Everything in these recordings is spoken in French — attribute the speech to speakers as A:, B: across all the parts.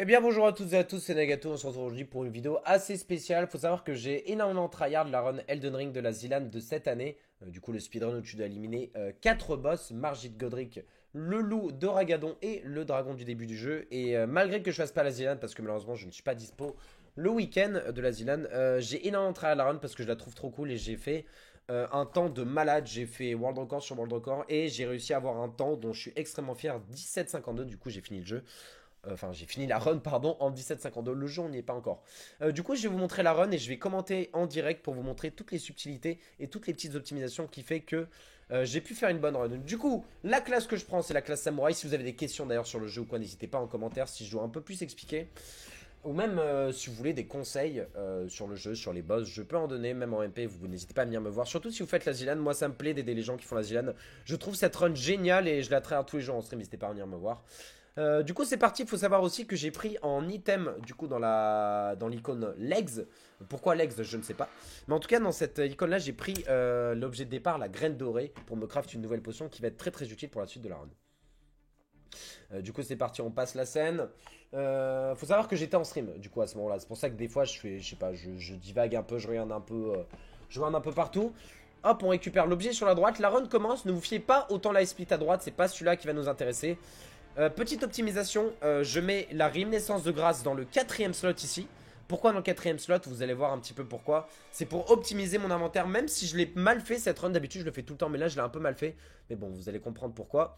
A: Eh bien bonjour à toutes et à tous, c'est Nagato, on se retrouve aujourd'hui pour une vidéo assez spéciale. Faut savoir que j'ai énormément tryhard la run Elden Ring de la Zilan de cette année. Du coup le speedrun où tu dois éliminer 4 boss, Margit Godric, le loup de Ragadon et le dragon du début du jeu. Et malgré que je fasse pas la Zilan, parce que malheureusement je ne suis pas dispo le week-end de la Zilan, j'ai énormément tryhard la run parce que je la trouve trop cool et j'ai fait un temps de malade. J'ai fait World Record sur World Record et j'ai réussi à avoir un temps dont je suis extrêmement fier, 17,52. Du coup j'ai fini le jeu. Enfin, j'ai fini la run, pardon, en 17,52. Le jeu, on n'y est pas encore. Du coup, je vais vous montrer la run et je vais commenter en direct pour vous montrer toutes les subtilités et toutes les petites optimisations qui fait que j'ai pu faire une bonne run. Du coup, la classe que je prends, c'est la classe samouraï. Si vous avez des questions d'ailleurs sur le jeu ou quoi, n'hésitez pas en commentaire si je dois un peu plus expliquer. Ou même si vous voulez des conseils sur le jeu, sur les boss, je peux en donner, même en MP, vous n'hésitez pas à venir me voir. Surtout si vous faites la Zilan, moi ça me plaît d'aider les gens qui font la Zilan. Je trouve cette run géniale et je la traite tous les jours en stream, n'hésitez pas à venir me voir. Du coup c'est parti, il faut savoir aussi que j'ai pris en item du coup dans l'icône legs. Pourquoi legs je ne sais pas. Mais en tout cas dans cette icône là j'ai pris l'objet de départ, la graine dorée, pour me craft une nouvelle potion qui va être très très utile pour la suite de la run. Du coup c'est parti, on passe la scène. Faut savoir que j'étais en stream du coup à ce moment là. C'est pour ça que des fois je fais, je sais pas, je divague un peu, je regarde un peu partout. Hop, on récupère l'objet sur la droite, la run commence, ne vous fiez pas autant la split à droite, c'est pas celui-là qui va nous intéresser. Petite optimisation, je mets la réminiscence de grâce dans le 4ème slot ici. Pourquoi dans le 4ème slot? Vous allez voir un petit peu pourquoi. C'est pour optimiser mon inventaire, même si je l'ai mal fait cette run. D'habitude je le fais tout le temps, mais là je l'ai un peu mal fait. Mais bon, vous allez comprendre pourquoi.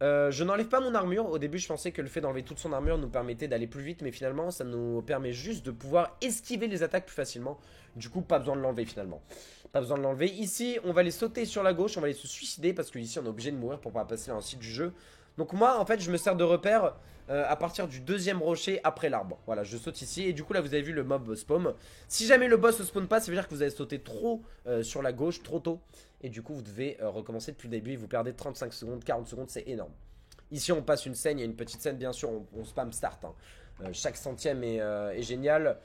A: Je n'enlève pas mon armure. Au début je pensais que le fait d'enlever toute son armure nous permettait d'aller plus vite, mais finalement ça nous permet juste de pouvoir esquiver les attaques plus facilement. Du coup pas besoin de l'enlever finalement. Pas besoin de l'enlever. Ici on va les sauter sur la gauche, on va aller se suicider parce que ici on est obligé de mourir pour pouvoir passer dans le site du jeu. Donc moi en fait je me sers de repère à partir du 2ème rocher après l'arbre. Voilà, je saute ici et du coup là vous avez vu le mob spawn. Si jamais le boss ne spawn pas, ça veut dire que vous avez sauté trop sur la gauche, trop tôt. Et du coup vous devez recommencer depuis le début et vous perdez 35 secondes, 40 secondes, c'est énorme. Ici on passe une scène, il y a une petite scène bien sûr, on spam start. Hein. Chaque centième est génial.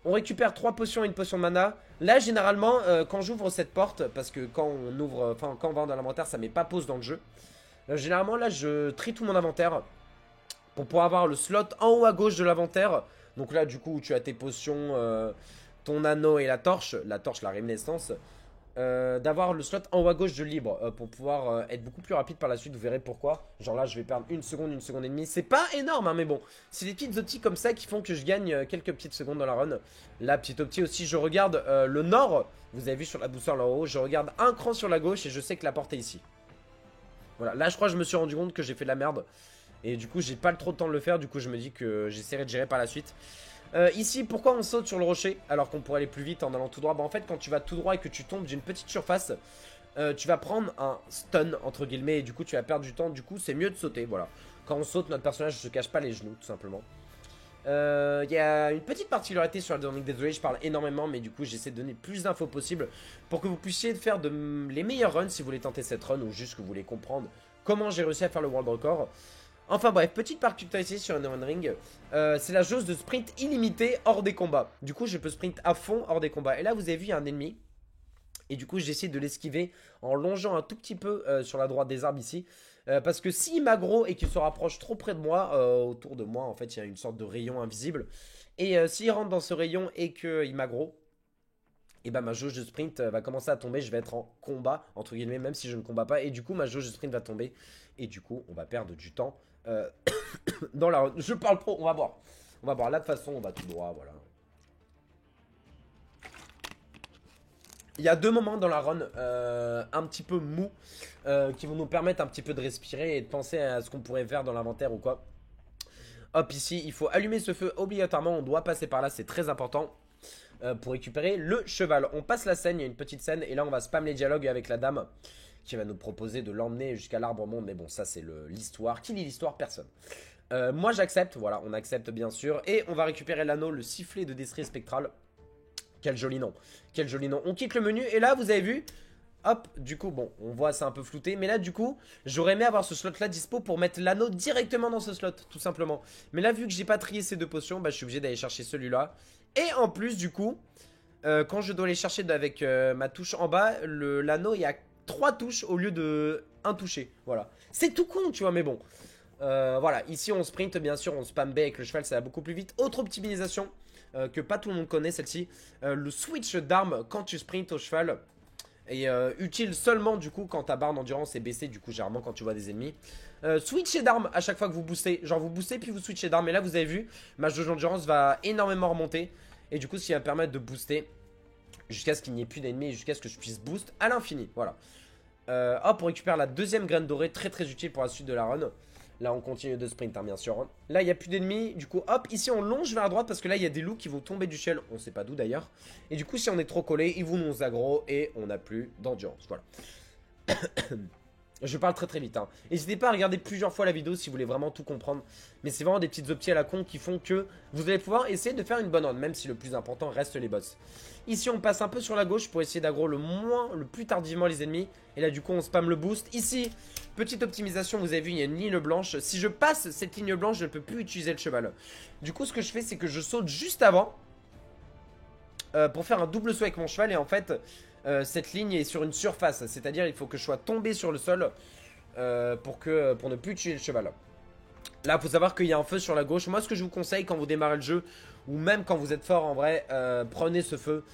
A: On récupère 3 potions et une potion de mana. Là généralement quand j'ouvre cette porte, parce que quand on ouvre, enfin quand on va dans l'inventaire ça met pas pause dans le jeu. Généralement là je trie tout mon inventaire pour pouvoir avoir le slot en haut à gauche de l'inventaire. Donc là du coup tu as tes potions, ton anneau et la torche, la réminiscence. D'avoir le slot en haut à gauche de libre pour pouvoir être beaucoup plus rapide par la suite, vous verrez pourquoi. Genre là je vais perdre une seconde et demie, c'est pas énorme hein, mais bon, c'est des petites opties comme ça qui font que je gagne quelques petites secondes dans la run. La petite optie aussi, je regarde le nord, vous avez vu sur la boussole en haut, je regarde un cran sur la gauche et je sais que la porte est ici. Voilà, là je crois que je me suis rendu compte que j'ai fait de la merde. Et du coup j'ai pas trop de temps de le faire, du coup je me dis que j'essaierai de gérer par la suite. Ici pourquoi on saute sur le rocher alors qu'on pourrait aller plus vite en allant tout droit? Bah en fait quand tu vas tout droit et que tu tombes d'une petite surface, tu vas prendre un stun entre guillemets et du coup tu vas perdre du temps. Du coup c'est mieux de sauter, voilà. Quand on saute notre personnage ne se cache pas les genoux tout simplement. Il y a une petite particularité sur Elden Ring, désolé je parle énormément mais du coup j'essaie de donner plus d'infos possible pour que vous puissiez faire les meilleurs runs si vous voulez tenter cette run ou juste que vous voulez comprendre comment j'ai réussi à faire le world record. Enfin bref, petite particularité sur Elden Ring, c'est la jauge de sprint illimitée hors des combats. Du coup je peux sprint à fond hors des combats. Et là vous avez vu il y a un ennemi. Et du coup j'essaie de l'esquiver en longeant un tout petit peu sur la droite des arbres ici. Parce que s'il m'aggro et qu'il se rapproche trop près de moi, autour de moi en fait il y a une sorte de rayon invisible. Et s'il rentre dans ce rayon et qu'il m'aggro, et bah ma jauge de sprint va commencer à tomber, je vais être en combat, entre guillemets, même si je ne combats pas, et du coup ma jauge de sprint va tomber, et du coup on va perdre du temps dans la run. Je parle trop, on va voir. On va voir, là de toute façon on va tout droit, voilà. Il y a deux moments dans la run un petit peu mou qui vont nous permettre un petit peu de respirer et de penser à ce qu'on pourrait faire dans l'inventaire ou quoi. Hop, ici, il faut allumer ce feu obligatoirement, on doit passer par là, c'est très important. Pour récupérer le cheval. On passe la scène, il y a une petite scène et là on va spam les dialogues avec la dame qui va nous proposer de l'emmener jusqu'à l'arbre monde. Mais bon, ça c'est l'histoire. Qui lit l'histoire? Personne. Moi j'accepte, voilà, on accepte bien sûr. Et on va récupérer l'anneau, le sifflet de destrier spectral. Quel joli nom. Quel joli nom. On quitte le menu et là vous avez vu, hop, du coup, bon, on voit c'est un peu flouté. Mais là du coup, j'aurais aimé avoir ce slot là dispo pour mettre l'anneau directement dans ce slot, tout simplement. Mais là vu que j'ai pas trié ces deux potions, bah je suis obligé d'aller chercher celui-là. Et en plus du coup, quand je dois aller chercher avec ma touche en bas, l'anneau il y a 3 touches au lieu de 1 touché. Voilà. C'est tout con tu vois mais bon. Voilà, ici on sprint, bien sûr, on spam B avec le cheval, ça va beaucoup plus vite. Autre optimisation que pas tout le monde connaît, celle-ci, le switch d'arme quand tu sprints au cheval est utile seulement du coup quand ta barre d'endurance est baissée, du coup généralement quand tu vois des ennemis. Switcher d'arme à chaque fois que vous boostez, genre vous boostez puis vous switchez d'arme, et là vous avez vu, ma jauge d'endurance va énormément remonter, et du coup ce qui va me permettre de booster jusqu'à ce qu'il n'y ait plus d'ennemis, et jusqu'à ce que je puisse boost à l'infini, voilà. Hop, on récupère la deuxième graine dorée, très très utile pour la suite de la run. Là on continue de sprint hein, bien sûr. Là il n'y a plus d'ennemis, du coup hop, ici on longe vers la droite parce que là il y a des loups qui vont tomber du ciel, on sait pas d'où d'ailleurs. Et du coup si on est trop collé, ils vont nous aggro et on n'a plus d'endurance, voilà. Je parle très très vite hein. N'hésitez pas à regarder plusieurs fois la vidéo si vous voulez vraiment tout comprendre. Mais c'est vraiment des petites opties à la con qui font que vous allez pouvoir essayer de faire une bonne run, même si le plus important reste les boss. Ici on passe un peu sur la gauche pour essayer d'aggro le plus tardivement les ennemis. Et là du coup on spam le boost. Ici, petite optimisation, vous avez vu il y a une ligne blanche. Si je passe cette ligne blanche, je ne peux plus utiliser le cheval. Du coup ce que je fais c'est que je saute juste avant pour faire un double saut avec mon cheval. Et en fait cette ligne est sur une surface, c'est-à-dire il faut que je sois tombé sur le sol pour ne plus tuer le cheval. Là, il faut savoir qu'il y a un feu sur la gauche. Moi, ce que je vous conseille quand vous démarrez le jeu, ou même quand vous êtes fort en vrai, prenez ce feu.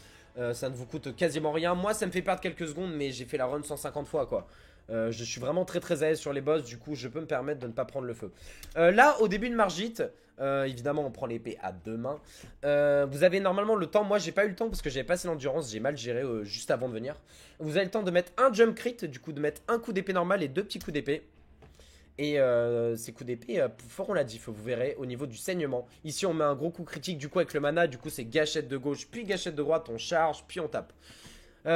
A: Ça ne vous coûte quasiment rien. Moi, ça me fait perdre quelques secondes, mais j'ai fait la run 150 fois, quoi. Je suis vraiment très très à l'aise sur les boss, du coup, je peux me permettre de ne pas prendre le feu. Là, au début de Margit, évidemment, on prend l'épée à deux mains. Vous avez normalement le temps. Moi, j'ai pas eu le temps parce que j'avais pas assez d'endurance. J'ai mal géré juste avant de venir. Vous avez le temps de mettre un jump crit, du coup, de mettre un coup d'épée normal et deux petits coups d'épée. Et ces coups d'épée feront la diff, vous verrez, au niveau du saignement. Ici, on met un gros coup critique, du coup, avec le mana. Du coup, c'est gâchette de gauche, puis gâchette de droite. On charge, puis on tape.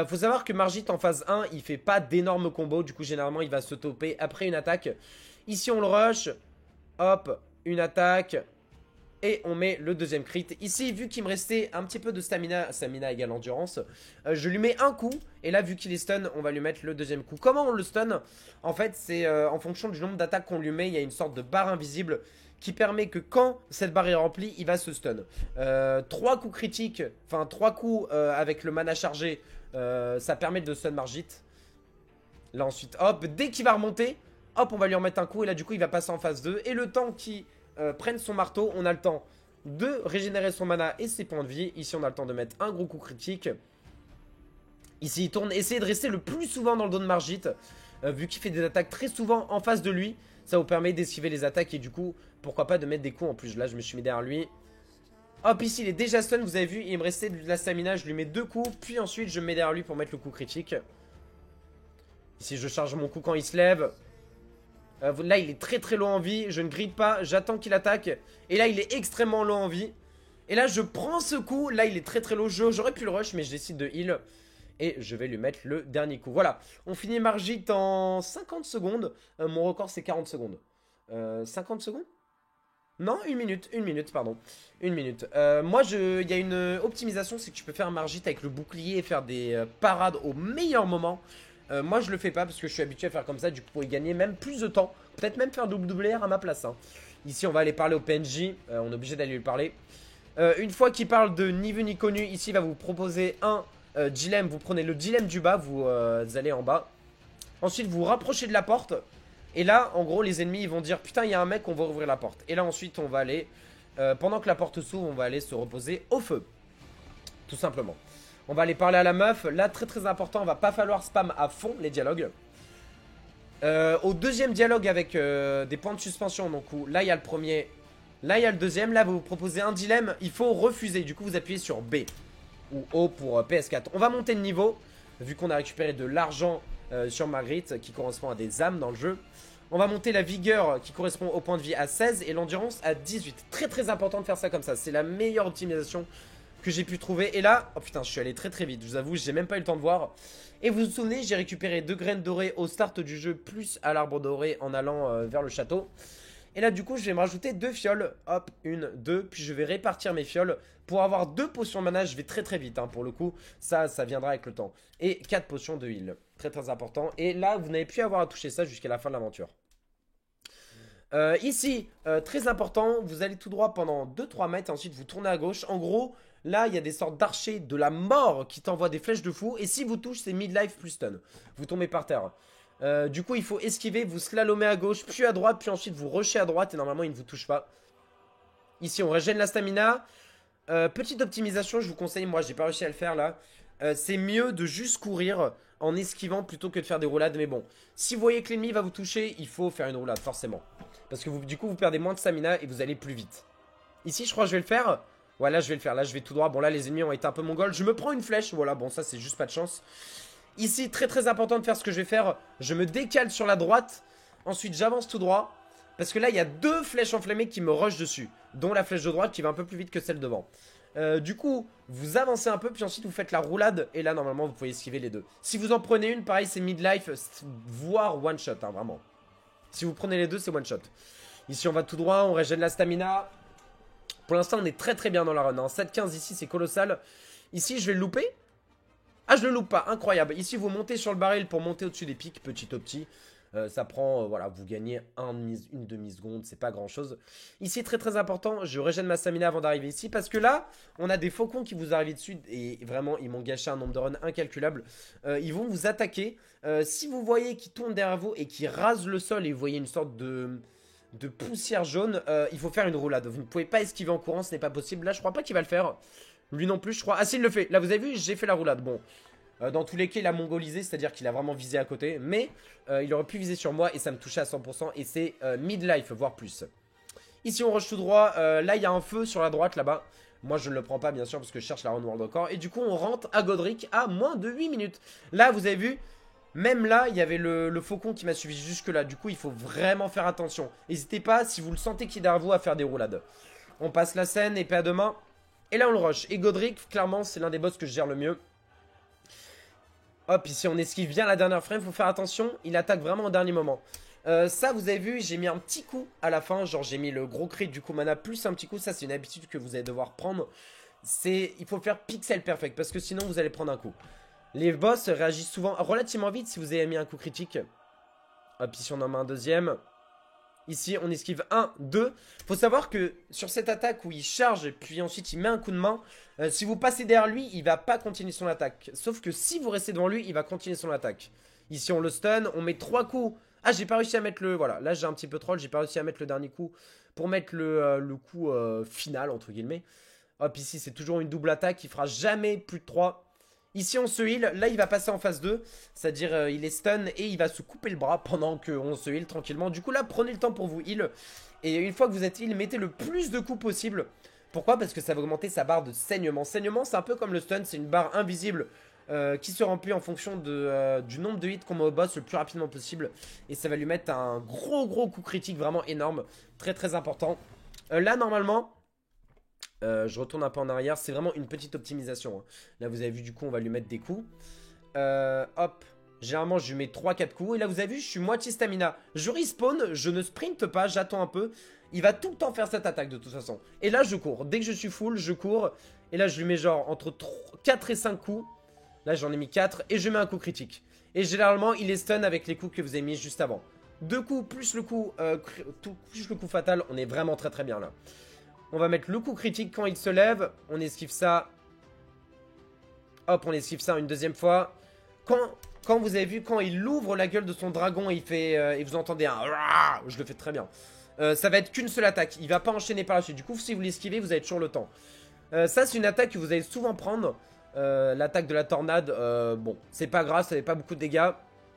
A: Faut savoir que Margit, en phase 1, il fait pas d'énormes combos. Du coup, généralement, il va se toper après une attaque. Ici, on le rush. Hop, une attaque. Et on met le deuxième crit. Ici, vu qu'il me restait un petit peu de stamina égale endurance, je lui mets un coup. Et là, vu qu'il est stun, on va lui mettre le deuxième coup. Comment on le stun? En fait, c'est en fonction du nombre d'attaques qu'on lui met. Il y a une sorte de barre invisible qui permet que quand cette barre est remplie, il va se stun. 3 coups critiques, enfin 3 coups avec le mana chargé, ça permet de stun Margit. Là ensuite, hop, dès qu'il va remonter, hop, on va lui en mettre un coup. Et là, du coup, il va passer en phase 2. Et le temps qu'il prenne son marteau, on a le temps de régénérer son mana et ses points de vie. Ici on a le temps de mettre un gros coup critique. Ici il tourne, essayez de rester le plus souvent dans le dos de Margit, vu qu'il fait des attaques très souvent en face de lui. Ça vous permet d'esquiver les attaques et du coup pourquoi pas de mettre des coups en plus. Là je me suis mis derrière lui. Hop, ici il est déjà stun, vous avez vu, il me restait de la stamina. Je lui mets deux coups, puis ensuite je me mets derrière lui pour mettre le coup critique. Ici je charge mon coup quand il se lève. Là il est très très low en vie, je ne grille pas, j'attends qu'il attaque. Et là il est extrêmement low en vie. Et là je prends ce coup, là il est très très low, j'aurais pu le rush mais je décide de heal. Et je vais lui mettre le dernier coup, voilà. On finit Margit en 50 secondes, mon record c'est 40 secondes. 50 secondes? Non, une minute, pardon. Une minute. Moi, il y a une optimisation, c'est que tu peux faire Margit avec le bouclier et faire des parades au meilleur moment. Moi je le fais pas parce que je suis habitué à faire comme ça. Du coup pour y gagner même plus de temps. Peut-être même faire WR à ma place hein. Ici on va aller parler au PNJ, on est obligé d'aller lui parler. Une fois qu'il parle de ni vu ni connu, ici il va vous proposer un dilemme. Vous prenez le dilemme du bas, vous allez en bas. Ensuite vous vous rapprochez de la porte. Et là en gros les ennemis ils vont dire putain il y a un mec, on va ouvrir la porte. Et là ensuite on va aller pendant que la porte s'ouvre, on va aller se reposer au feu. Tout simplement. On va aller parler à la meuf. Là, très très important, on va pas falloir spam à fond les dialogues. Au deuxième dialogue avec des points de suspension. Donc là, il y a le premier. Là, il y a le deuxième. Là, vous proposez un dilemme. Il faut refuser. Du coup, vous appuyez sur B. Ou O pour PS4. On va monter de niveau. Vu qu'on a récupéré de l'argent sur Margit, qui correspond à des âmes dans le jeu. On va monter la vigueur qui correspond au point de vie à 16 et l'endurance à 18. Très très important de faire ça comme ça. C'est la meilleure optimisation que j'ai pu trouver. Et là, oh putain, je suis allé très très vite, je vous avoue, j'ai même pas eu le temps de voir. Et vous vous souvenez, j'ai récupéré 2 graines dorées au start du jeu, plus à l'arbre doré en allant vers le château. Et là, du coup, je vais me rajouter 2 fioles. Hop, 1, 2, puis je vais répartir mes fioles. Pour avoir 2 potions de mana, je vais très très vite, hein, pour le coup. Ça viendra avec le temps. Et 4 potions de heal. Très très important. Et là, vous n'avez plus à avoir à toucher ça jusqu'à la fin de l'aventure. Ici, très important, vous allez tout droit pendant 2-3 mètres. Et ensuite, vous tournez à gauche. En gros... Là, il y a des sortes d'archers de la mort qui t'envoient des flèches de fou. Et si vous touchez, c'est midlife plus stun. Vous tombez par terre. Du coup, il faut esquiver, vous slalomez à gauche, puis à droite, puis ensuite vous rushez à droite et normalement il ne vous touche pas. Ici, on régène la stamina. Petite optimisation, je vous conseille, moi j'ai pas réussi à le faire là. C'est mieux de juste courir en esquivant plutôt que de faire des roulades. Mais bon, si vous voyez que l'ennemi va vous toucher, il faut faire une roulade forcément. Parce que du coup, vous perdez moins de stamina et vous allez plus vite. Ici, je crois que je vais le faire. Ouais, là je vais le faire, là je vais tout droit. Bon, là les ennemis ont été un peu mongols. Je me prends une flèche, voilà, bon, ça c'est juste pas de chance. Ici, très très important de faire ce que je vais faire. Je me décale sur la droite. Ensuite, j'avance tout droit. Parce que là, il y a 2 flèches enflammées qui me rushent dessus. Dont la flèche de droite qui va un peu plus vite que celle devant. Du coup, vous avancez un peu. Puis ensuite, vous faites la roulade. Et là, normalement, vous pouvez esquiver les deux. Si vous en prenez une, pareil, c'est midlife. Voire one shot, hein, vraiment. Si vous prenez les deux, c'est one shot. Ici, on va tout droit. On régène la stamina. Pour l'instant, on est très très bien dans la run. Hein. 7-15 ici, c'est colossal. Ici, je vais le louper. Ah, je le loupe pas, incroyable. Ici, vous montez sur le baril pour monter au-dessus des pics, petit au petit. Ça prend, voilà, vous gagnez une demi-seconde, c'est pas grand-chose. Ici, très très important, je régène ma stamina avant d'arriver ici. Parce que là, on a des faucons qui vous arrivent dessus. Et vraiment, ils m'ont gâché un nombre de runs incalculable. Ils vont vous attaquer. Si vous voyez qu'ils tournent derrière vous et qu'ils rasent le sol et vous voyez une sorte de poussière jaune, il faut faire une roulade. Vous ne pouvez pas esquiver en courant, ce n'est pas possible. Là, je crois pas qu'il va le faire. Lui non plus, je crois. Ah, si, il le fait. Là, vous avez vu, j'ai fait la roulade. Bon, dans tous les cas, il a mongolisé, c'est-à-dire qu'il a vraiment visé à côté. Mais il aurait pu viser sur moi et ça me touchait à 100%. Et c'est mid-life, voire plus. Ici, on rush tout droit. Là, il y a un feu sur la droite, là-bas. Moi, je ne le prends pas, bien sûr, parce que je cherche la run world encore. Et du coup, on rentre à Godric à moins de 8 minutes. Là, vous avez vu, même là, il y avait le faucon qui m'a suivi jusque-là. Du coup, il faut vraiment faire attention. N'hésitez pas, si vous le sentez qu'il est derrière vous, à faire des roulades. On passe la scène, épée à deux mains. Et là on le rush. Et Godric, clairement, c'est l'un des boss que je gère le mieux. Hop, ici on esquive bien la dernière frame. Faut faire attention, il attaque vraiment au dernier moment. Ça, vous avez vu, j'ai mis un petit coup à la fin. Genre, j'ai mis le gros crit du coup mana plus un petit coup. Ça, c'est une habitude que vous allez devoir prendre. Il faut faire pixel perfect parce que sinon vous allez prendre un coup. Les boss réagissent souvent relativement vite si vous avez mis un coup critique. Hop, ici on en met un deuxième. Ici, on esquive 1, 2. Faut savoir que sur cette attaque où il charge, puis ensuite il met un coup de main, si vous passez derrière lui, il va pas continuer son attaque. Sauf que si vous restez devant lui, il va continuer son attaque. Ici, on le stun, on met 3 coups. Ah, j'ai pas réussi à mettre le... Voilà, là j'ai un petit peu troll, j'ai pas réussi à mettre le dernier coup pour mettre le coup final, entre guillemets. Hop, ici, c'est toujours une double attaque, il fera jamais plus de 3. Ici on se heal, là il va passer en phase 2. C'est-à-dire il est stun et il va se couper le bras pendant qu'on se heal tranquillement. Du coup là prenez le temps pour vous heal. Et une fois que vous êtes heal, mettez le plus de coups possible. Pourquoi? Parce que ça va augmenter sa barre de saignement. Saignement c'est un peu comme le stun, c'est une barre invisible qui se remplit en fonction du nombre de hits qu'on met au boss le plus rapidement possible. Et ça va lui mettre un gros coup critique vraiment énorme. Très très important. Là normalement... je retourne un peu en arrière, c'est vraiment une petite optimisation. Hein. Là vous avez vu du coup on va lui mettre des coups. Hop, généralement je lui mets 3-4 coups. Et là vous avez vu je suis moitié stamina. Je respawn, je ne sprinte pas, j'attends un peu. Il va tout le temps faire cette attaque de toute façon. Et là je cours, dès que je suis full je cours. Et là je lui mets genre entre 4 et 5 coups. Là j'en ai mis 4 et je mets un coup critique. Et généralement il est stun avec les coups que vous avez mis juste avant. 2 coups plus le coup, plus le coup fatal, on est vraiment très très bien là. On va mettre le coup critique quand il se lève. On esquive ça. Hop, on esquive ça une deuxième fois. Quand vous avez vu, quand il ouvre la gueule de son dragon, il fait, et vous entendez un... Je le fais très bien. Ça va être qu'une seule attaque. Il va pas enchaîner par la suite. Du coup, si vous l'esquivez, vous avez toujours le temps. Ça, c'est une attaque que vous allez souvent prendre. L'attaque de la tornade. Bon, c'est pas grave, ça fait pas beaucoup de dégâts.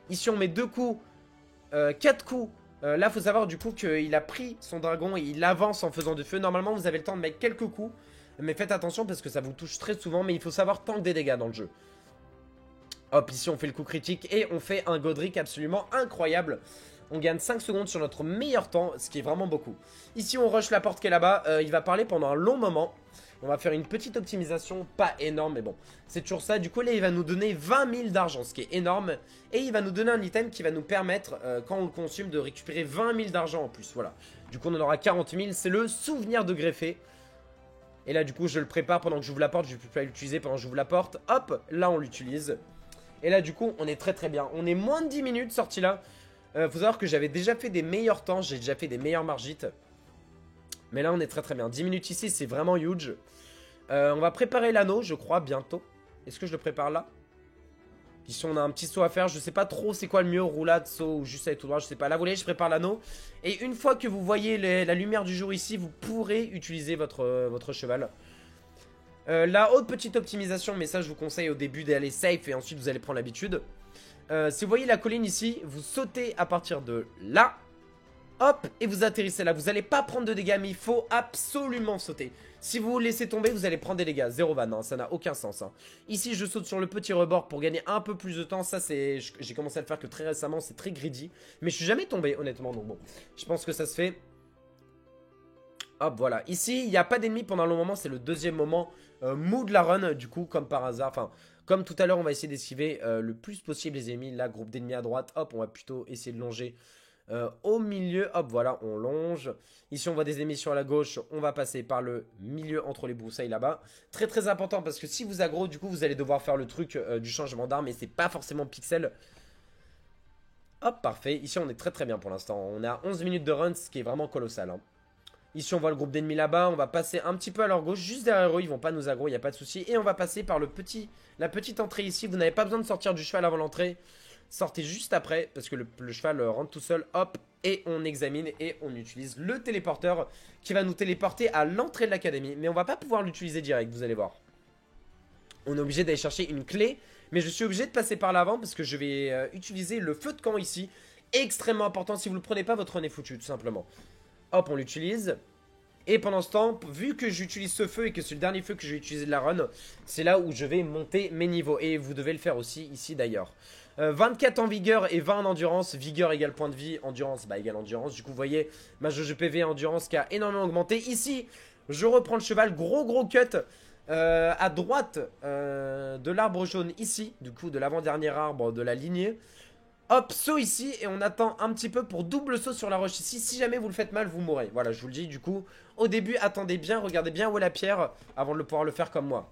A: Ici, on met 2 coups. 4 coups. Là, faut savoir du coup qu'il a pris son dragon et il avance en faisant du feu. Normalement, vous avez le temps de mettre quelques coups. Mais faites attention parce que ça vous touche très souvent. Mais il faut savoir tank des dégâts dans le jeu. Hop, ici on fait le coup critique et on fait un Godric absolument incroyable. On gagne 5 secondes sur notre meilleur temps, ce qui est vraiment beaucoup. Ici on rush la porte qui est là-bas. Il va parler pendant un long moment. On va faire une petite optimisation, pas énorme, mais bon, c'est toujours ça. Du coup, là, il va nous donner 20 000 d'argent, ce qui est énorme. Et il va nous donner un item qui va nous permettre, quand on le consomme, de récupérer 20 000 d'argent en plus. Voilà. Du coup, on en aura 40 000. C'est le souvenir de greffé. Et là, du coup, je le prépare pendant que j'ouvre la porte. Je ne vais plus l'utiliser pendant que j'ouvre la porte. Hop, là, on l'utilise. Et là, du coup, on est très très bien. On est moins de 10 minutes sorti là. Faut savoir que j'avais déjà fait des meilleurs temps. J'ai déjà fait des meilleures margites. Mais là, on est très très bien. 10 minutes ici, c'est vraiment huge. On va préparer l'anneau, je crois, bientôt. Est-ce que je le prépare là? Ici on a un petit saut à faire, je sais pas trop c'est quoi le mieux, roulade, saut ou juste aller tout droit, je sais pas. Là vous voyez, je prépare l'anneau. Et une fois que vous voyez la lumière du jour ici, vous pourrez utiliser votre cheval. La haute petite optimisation, mais ça je vous conseille au début d'aller safe et ensuite vous allez prendre l'habitude. Si vous voyez la colline ici, vous sautez à partir de là. Hop, et vous atterrissez là. Vous n'allez pas prendre de dégâts, mais il faut absolument sauter. Si vous vous laissez tomber, vous allez prendre des dégâts. Zéro van, hein, ça n'a aucun sens. Hein. Ici, je saute sur le petit rebord pour gagner un peu plus de temps. Ça, c'est, j'ai commencé à le faire que très récemment. C'est très greedy. Mais je suis jamais tombé, honnêtement. Donc bon, je pense que ça se fait. Hop, voilà. Ici, il n'y a pas d'ennemis pendant le moment. C'est le deuxième moment mou de la run, du coup, comme par hasard. Enfin, comme tout à l'heure, on va essayer d'esquiver le plus possible les ennemis. Là, groupe d'ennemis à droite. Hop, on va plutôt essayer de longer. Au milieu, hop, voilà, on longe. Ici, on voit des ennemis sur la gauche. On va passer par le milieu entre les broussailles là-bas. Très très important parce que si vous aggro, du coup, vous allez devoir faire le truc du changement d'arme et c'est pas forcément pixel. Hop, parfait. Ici, on est très très bien pour l'instant. On a 11 minutes de run, ce qui est vraiment colossal. Hein. Ici, on voit le groupe d'ennemis là-bas. On va passer un petit peu à leur gauche, juste derrière eux. Ils vont pas nous aggro, il n'y a pas de souci. Et on va passer par la petite entrée ici. Vous n'avez pas besoin de sortir du cheval avant l'entrée. Sortez juste après parce que le cheval rentre tout seul. Hop, et on examine et on utilise le téléporteur qui va nous téléporter à l'entrée de l'académie. Mais on va pas pouvoir l'utiliser direct, vous allez voir. On est obligé d'aller chercher une clé. Mais je suis obligé de passer par l'avant parce que je vais utiliser le feu de camp ici. Extrêmement important, si vous le prenez pas, votre run est foutu tout simplement. Hop, on l'utilise. Et pendant ce temps, vu que j'utilise ce feu et que c'est le dernier feu que je vais utiliser de la run, c'est là où je vais monter mes niveaux. Et vous devez le faire aussi ici d'ailleurs. 24 en vigueur et 20 en endurance. Vigueur égale point de vie, endurance égale endurance. Du coup, vous voyez ma jauge PV endurance qui a énormément augmenté. Ici, je reprends le cheval. Gros cut à droite de l'arbre jaune ici. Du coup, de l'avant-dernier arbre de la lignée. Hop, saut ici et on attend un petit peu pour double saut sur la roche ici. Si jamais vous le faites mal, vous mourrez. Voilà, je vous le dis. Du coup, au début, attendez bien, regardez bien où est la pierre avant de pouvoir le faire comme moi.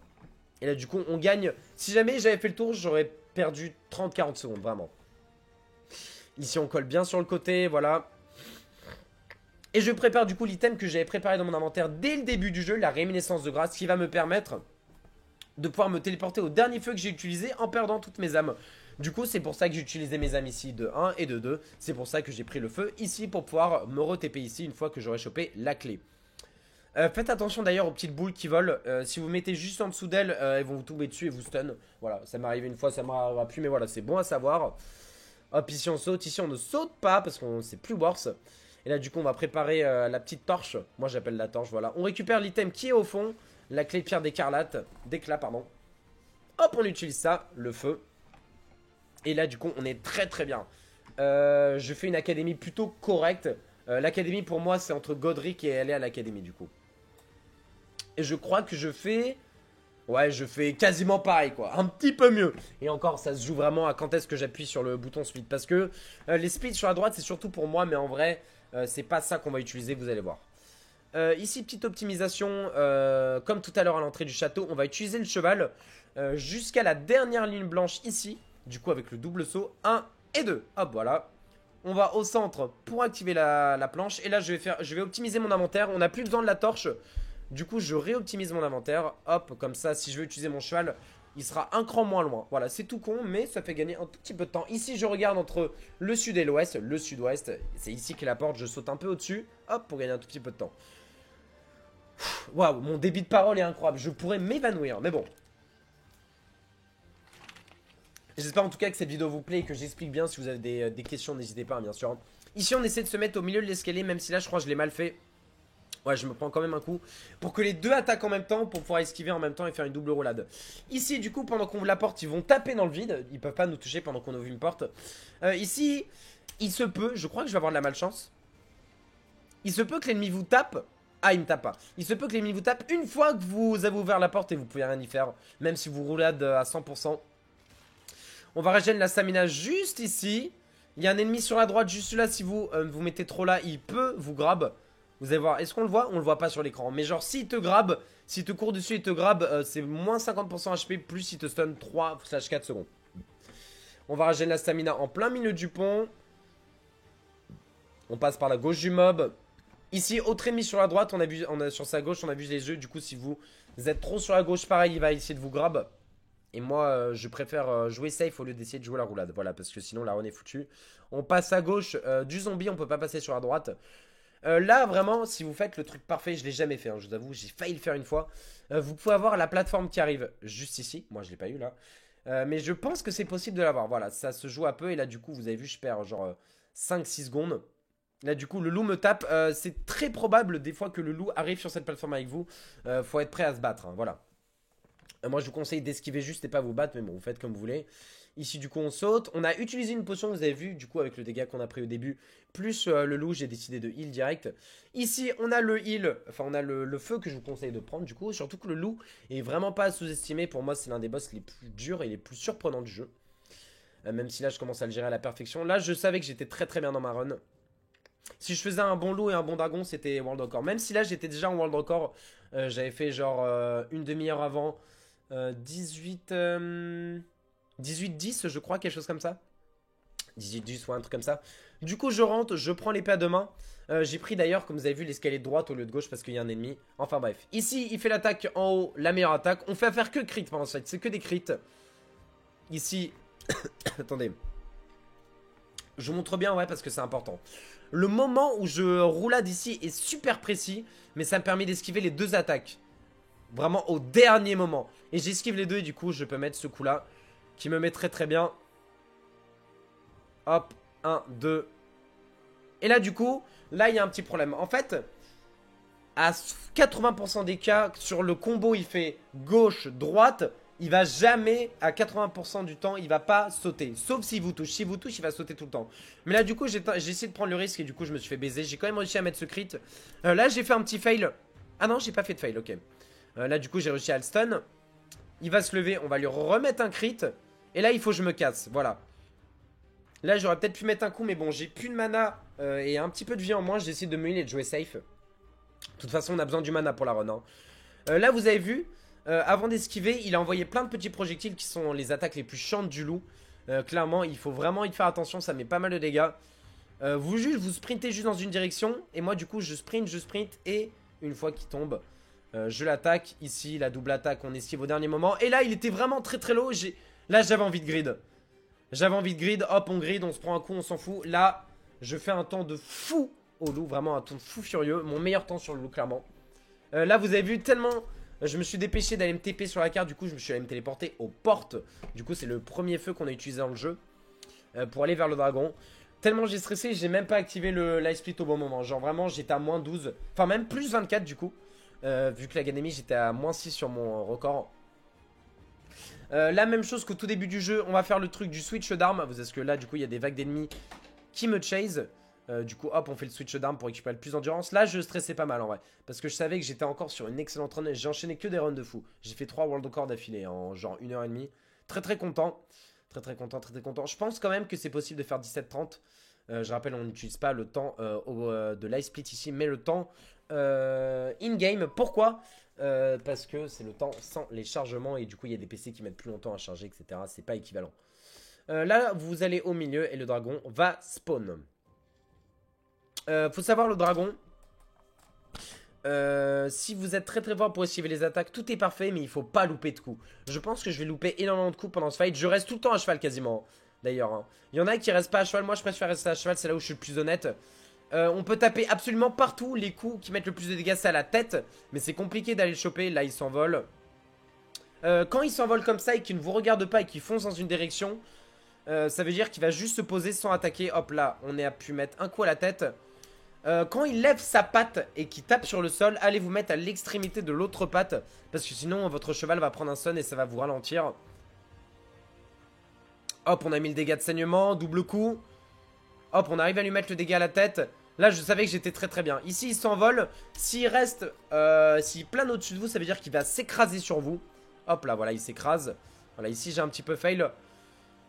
A: Et là, du coup, on gagne. Si jamais j'avais fait le tour, j'aurais perdu 30-40 secondes, vraiment. Ici, on colle bien sur le côté, voilà. Et je prépare du coup l'item que j'avais préparé dans mon inventaire dès le début du jeu, la réminiscence de grâce, qui va me permettre de pouvoir me téléporter au dernier feu que j'ai utilisé en perdant toutes mes âmes. Du coup, c'est pour ça que j'ai utilisé mes âmes ici de 1 et de 2. C'est pour ça que j'ai pris le feu ici pour pouvoir me re-TP ici une fois que j'aurai chopé la clé. Faites attention d'ailleurs aux petites boules qui volent. Si vous mettez juste en dessous d'elles, elles vont vous tomber dessus et vous stun. Voilà, ça m'est arrivé une fois, ça m'arrivera plus, mais voilà, c'est bon à savoir. Hop, ici on saute, ici on ne saute pas parce qu'on c'est plus worse. Et là, du coup, on va préparer la petite torche. Moi, j'appelle la torche, voilà. On récupère l'item qui est au fond, la clé de pierre d'éclat, pardon. Hop, on utilise ça, le feu. Et là, du coup, on est très très bien. Je fais une académie plutôt correcte. L'académie, pour moi, c'est entre Godric et aller à l'académie, du coup. Et je crois que je fais... Ouais, je fais quasiment pareil, quoi. Un petit peu mieux. Et encore, ça se joue vraiment à quand est-ce que j'appuie sur le bouton split. Parce que les splits sur la droite, c'est surtout pour moi. Mais en vrai, c'est pas ça qu'on va utiliser, vous allez voir. Ici, petite optimisation. Comme tout à l'heure à l'entrée du château, on va utiliser le cheval jusqu'à la dernière ligne blanche ici. Du coup, avec le double saut. 1 et 2. Hop, voilà. On va au centre pour activer la planche. Et là, je vais optimiser mon inventaire. On n'a plus besoin de la torche. Du coup, je réoptimise mon inventaire. Hop, comme ça, si je veux utiliser mon cheval, il sera un cran moins loin. Voilà, c'est tout con, mais ça fait gagner un tout petit peu de temps. Ici, je regarde entre le sud et l'ouest. Le sud-ouest, c'est ici qu'est la porte. Je saute un peu au-dessus. Hop, pour gagner un tout petit peu de temps. Waouh, mon débit de parole est incroyable. Je pourrais m'évanouir, mais bon. J'espère en tout cas que cette vidéo vous plaît et que j'explique bien. Si vous avez des questions, n'hésitez pas, bien sûr. Ici, on essaie de se mettre au milieu de l'escalier, même si là, je crois que je l'ai mal fait. Ouais, je me prends quand même un coup. Pour que les deux attaquent en même temps, pour pouvoir esquiver en même temps et faire une double roulade. Ici, du coup, pendant qu'on ouvre la porte, ils vont taper dans le vide. Ils peuvent pas nous toucher pendant qu'on ouvre une porte. Ici, il se peut, je crois que je vais avoir de la malchance. Il se peut que l'ennemi vous tape. Ah, il me tape pas. Il se peut que l'ennemi vous tape une fois que vous avez ouvert la porte et vous pouvez rien y faire. Même si vous roulade à 100%. On va régénérer la stamina juste ici. Il y a un ennemi sur la droite juste là. Si vous vous mettez trop là, il peut vous grab. Vous allez voir, est-ce qu'on le voit? On le voit pas sur l'écran. Mais genre, s'il te grabe, s'il te court dessus et te grabe, c'est moins 50% HP, plus il te stun 3/4 secondes. On va régénérer la stamina en plein milieu du pont. On passe par la gauche du mob. Ici, autre ennemi sur la droite, sur sa gauche, on a vu les yeux. Du coup, si vous êtes trop sur la gauche, pareil, il va essayer de vous grab. Et moi, je préfère jouer safe au lieu d'essayer de jouer la roulade. Voilà, parce que sinon la run est foutue. On passe à gauche du zombie, on peut pas passer sur la droite. Là, vraiment, si vous faites le truc parfait, je l'ai jamais fait, hein, je vous avoue, j'ai failli le faire une fois. Vous pouvez avoir la plateforme qui arrive juste ici. Moi, je l'ai pas eu là. Mais je pense que c'est possible de l'avoir. Voilà, ça se joue un peu. Et là, du coup, vous avez vu, je perds genre 5-6 secondes. Là, du coup, le loup me tape. C'est très probable des fois que le loup arrive sur cette plateforme avec vous. Faut être prêt à se battre, hein, voilà. Moi, je vous conseille d'esquiver juste et pas vous battre, mais bon, vous faites comme vous voulez. Ici, du coup, on saute. On a utilisé une potion, vous avez vu, du coup, avec le dégât qu'on a pris au début, plus le loup, j'ai décidé de heal direct. Ici, on a le heal, enfin, on a le feu que je vous conseille de prendre, du coup. Surtout que le loup est vraiment pas à sous-estimer. Pour moi, c'est l'un des boss les plus durs et les plus surprenants du jeu. Même si là, je commence à le gérer à la perfection. Là, je savais que j'étais très très bien dans ma run. Si je faisais un bon loup et un bon dragon, c'était World Record. Même si là, j'étais déjà en World Record, j'avais fait genre une demi-heure avant. 18, 18-10 je crois, quelque chose comme ça. 18-10 ou un truc comme ça. Du coup je rentre, je prends l'épée à deux mains. J'ai pris d'ailleurs, comme vous avez vu, l'escalier de droite au lieu de gauche parce qu'il y a un ennemi. Enfin bref. Ici il fait l'attaque en haut, la meilleure attaque. On fait faire que crit pendant ce fight, c'est que des crits. Ici, attendez. Je vous montre bien ouais parce que c'est important. Le moment où je roulade ici est super précis, mais ça me permet d'esquiver les deux attaques. Vraiment au dernier moment. Et j'esquive les deux et du coup je peux mettre ce coup là qui me met très très bien. Hop, 1, 2. Et là du coup, là il y a un petit problème. En fait, à 80% des cas, sur le combo il fait gauche, droite. Il va jamais, à 80% du temps, il va pas sauter. Sauf s'il vous touche. S'il vous touche, il va sauter tout le temps. Mais là du coup, j'ai essayé de prendre le risque et du coup je me suis fait baiser. J'ai quand même réussi à mettre ce crit. Là j'ai fait un petit fail. Ah non, j'ai pas fait de fail, ok. Là du coup j'ai réussi à le stun. Il va se lever, on va lui remettre un crit. Et là il faut que je me casse, voilà. Là j'aurais peut-être pu mettre un coup, mais bon j'ai plus de mana et un petit peu de vie en moins. J'ai essayé de me heal et de jouer safe. De toute façon on a besoin du mana pour la run, hein. Là vous avez vu, avant d'esquiver, il a envoyé plein de petits projectiles qui sont les attaques les plus chiantes du loup. Clairement il faut vraiment y faire attention, ça met pas mal de dégâts. Vous sprintez juste dans une direction. Et moi du coup je sprint et une fois qu'il tombe, je l'attaque. Ici la double attaque, on esquive au dernier moment. Et là il était vraiment très très low. Là j'avais envie de grid. J'avais envie de grid, hop on grid, on se prend un coup, on s'en fout. Là je fais un temps de fou au loup, vraiment un temps de fou furieux. Mon meilleur temps sur le loup clairement. Là vous avez vu tellement je me suis dépêché d'aller me TP sur la carte. Du coup je me suis allé me téléporter aux portes. Du coup c'est le premier feu qu'on a utilisé dans le jeu pour aller vers le dragon. Tellement j'ai stressé, j'ai même pas activé le live split au bon moment. Genre vraiment j'étais à moins 12. Enfin même plus 24 du coup. Vu que l'académie j'étais à moins 6 sur mon record. La même chose qu'au tout début du jeu. On va faire le truc du switch d'armes. Parce que là du coup il y a des vagues d'ennemis qui me chase. Du coup hop on fait le switch d'armes pour récupérer le plus d'endurance. Là je stressais pas mal en vrai. Parce que je savais que j'étais encore sur une excellente run. J'ai enchaîné que des runs de fou. J'ai fait 3 world records d'affilée en genre 1h30. Très très content. Très content, très content. Je pense quand même que c'est possible de faire 17-30. Je rappelle, on n'utilise pas le temps de live split ici, mais le temps in-game. Pourquoi parce que c'est le temps sans les chargements et du coup il y a des PC qui mettent plus longtemps à charger, etc. C'est pas équivalent. Là, vous allez au milieu et le dragon va spawn. Faut savoir, le dragon, si vous êtes très très fort pour esquiver les attaques, tout est parfait, mais il faut pas louper de coups. Je pense que je vais louper énormément de coups pendant ce fight. Je reste tout le temps à cheval quasiment, d'ailleurs, hein. Il y en a qui restent pas à cheval, moi je préfère rester à cheval, c'est là où je suis le plus honnête. On peut taper absolument partout. Les coups qui mettent le plus de dégâts c'est à la tête, mais c'est compliqué d'aller le choper. Là il s'envole. Quand il s'envole comme ça et qu'il ne vous regarde pas et qu'il fonce dans une direction, ça veut dire qu'il va juste se poser sans attaquer. Hop là, on a pu mettre un coup à la tête. Quand il lève sa patte et qu'il tape sur le sol, allez vous mettre à l'extrémité de l'autre patte, parce que sinon votre cheval va prendre un stun et ça va vous ralentir. Hop, on a mis le dégât de saignement, double coup. Hop, on arrive à lui mettre le dégât à la tête. Là, je savais que j'étais très très bien. Ici, il s'envole. S'il reste, s'il plane au-dessus de vous, ça veut dire qu'il va s'écraser sur vous. Hop là, voilà, il s'écrase. Voilà, ici, j'ai un petit peu fail.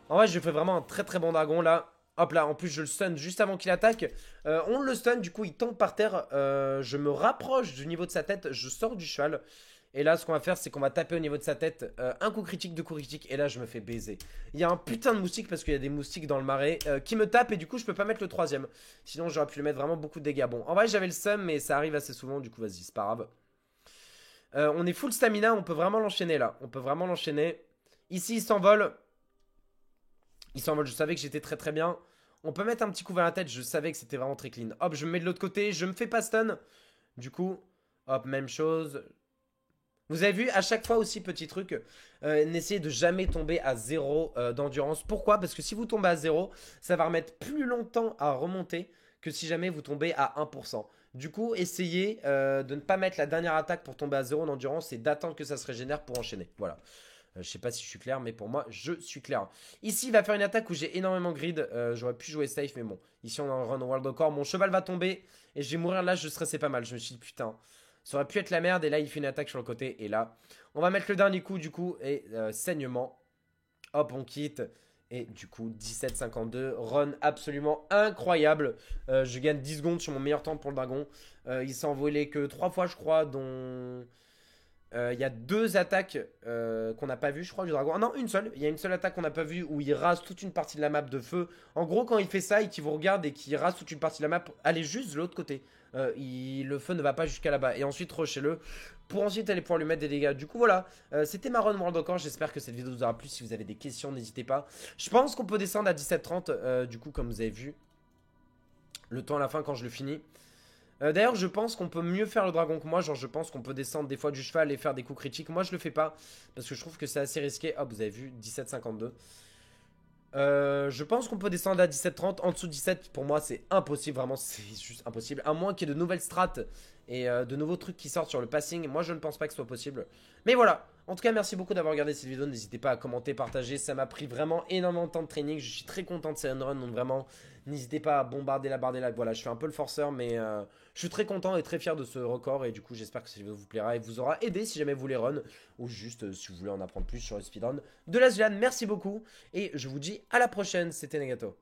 A: En vrai, je fais vraiment un très très bon dragon là. Hop là, en plus je le stun juste avant qu'il attaque. On le stun, du coup il tombe par terre. Je me rapproche du niveau de sa tête, je sors du cheval. Et là ce qu'on va faire c'est qu'on va taper au niveau de sa tête. Un coup critique, deux coups critiques. Et là je me fais baiser. Il y a un putain de moustique parce qu'il y a des moustiques dans le marais qui me tapent. Et du coup je peux pas mettre le troisième. Sinon j'aurais pu lui mettre vraiment beaucoup de dégâts. Bon, en vrai j'avais le seum mais ça arrive assez souvent. Du coup vas-y, c'est pas grave. On est full stamina, on peut vraiment l'enchaîner là. On peut vraiment l'enchaîner. Ici, il s'envole. Il s'envole, je savais que j'étais très très bien. On peut mettre un petit coup vers la tête, je savais que c'était vraiment très clean. Hop, je me mets de l'autre côté, je me fais pas stun. Du coup, hop, même chose. Vous avez vu, à chaque fois aussi, petit truc, n'essayez de jamais tomber à 0 d'endurance. Pourquoi? Parce que si vous tombez à 0, ça va remettre plus longtemps à remonter que si jamais vous tombez à 1%. Du coup, essayez de ne pas mettre la dernière attaque pour tomber à 0 d'endurance et d'attendre que ça se régénère pour enchaîner. Voilà. Je sais pas si je suis clair, mais pour moi, je suis clair. Ici, il va faire une attaque où j'ai énormément grid. J'aurais pu jouer safe, mais bon. Ici, on est en run world record. Mon cheval va tomber et je vais mourir là. Je stressais pas mal. Je me suis dit, putain, ça aurait pu être la merde. Et là, il fait une attaque sur le côté. Et là, on va mettre le dernier coup, du coup. Et saignement. Hop, on quitte. Et du coup, 17,52. Run absolument incroyable. Je gagne 10 secondes sur mon meilleur temps pour le dragon. Il s'est envolé que 3 fois, je crois, dont. Il y a 2 attaques qu'on n'a pas vues, je crois, du dragon. Ah non, une seule. Il y a une seule attaque qu'on n'a pas vue où il rase toute une partie de la map de feu. En gros, quand il fait ça et qu'il vous regarde et qu'il rase toute une partie de la map, allez juste de l'autre côté. Le feu ne va pas jusqu'à là-bas. Et ensuite, rushez-le pour ensuite aller pouvoir lui mettre des dégâts. Du coup, voilà. C'était ma run World encore. J'espère que cette vidéo vous aura plu. Si vous avez des questions, n'hésitez pas. Je pense qu'on peut descendre à 17,30. Du coup, comme vous avez vu, le temps à la fin quand je le finis. D'ailleurs, je pense qu'on peut mieux faire le dragon que moi. Genre, je pense qu'on peut descendre des fois du cheval et faire des coups critiques. Moi, je le fais pas parce que je trouve que c'est assez risqué. Hop, vous avez vu, 17,52. Je pense qu'on peut descendre à 17,30. En dessous de 17, pour moi, c'est impossible. Vraiment, c'est juste impossible. À moins qu'il y ait de nouvelles strats et de nouveaux trucs qui sortent sur le passing. Moi, je ne pense pas que ce soit possible. Mais voilà. En tout cas, merci beaucoup d'avoir regardé cette vidéo. N'hésitez pas à commenter, partager. Ça m'a pris vraiment énormément de temps de training. Je suis très content de ces run. Donc vraiment, n'hésitez pas à bombarder la barre des likes. Voilà, je suis un peu le forceur, mais je suis très content et très fier de ce record. Et du coup, j'espère que cette vidéo vous plaira et vous aura aidé si jamais vous voulez run. Ou juste si vous voulez en apprendre plus sur le speedrun de la Zilan. Merci beaucoup. Et je vous dis à la prochaine. C'était Nagato.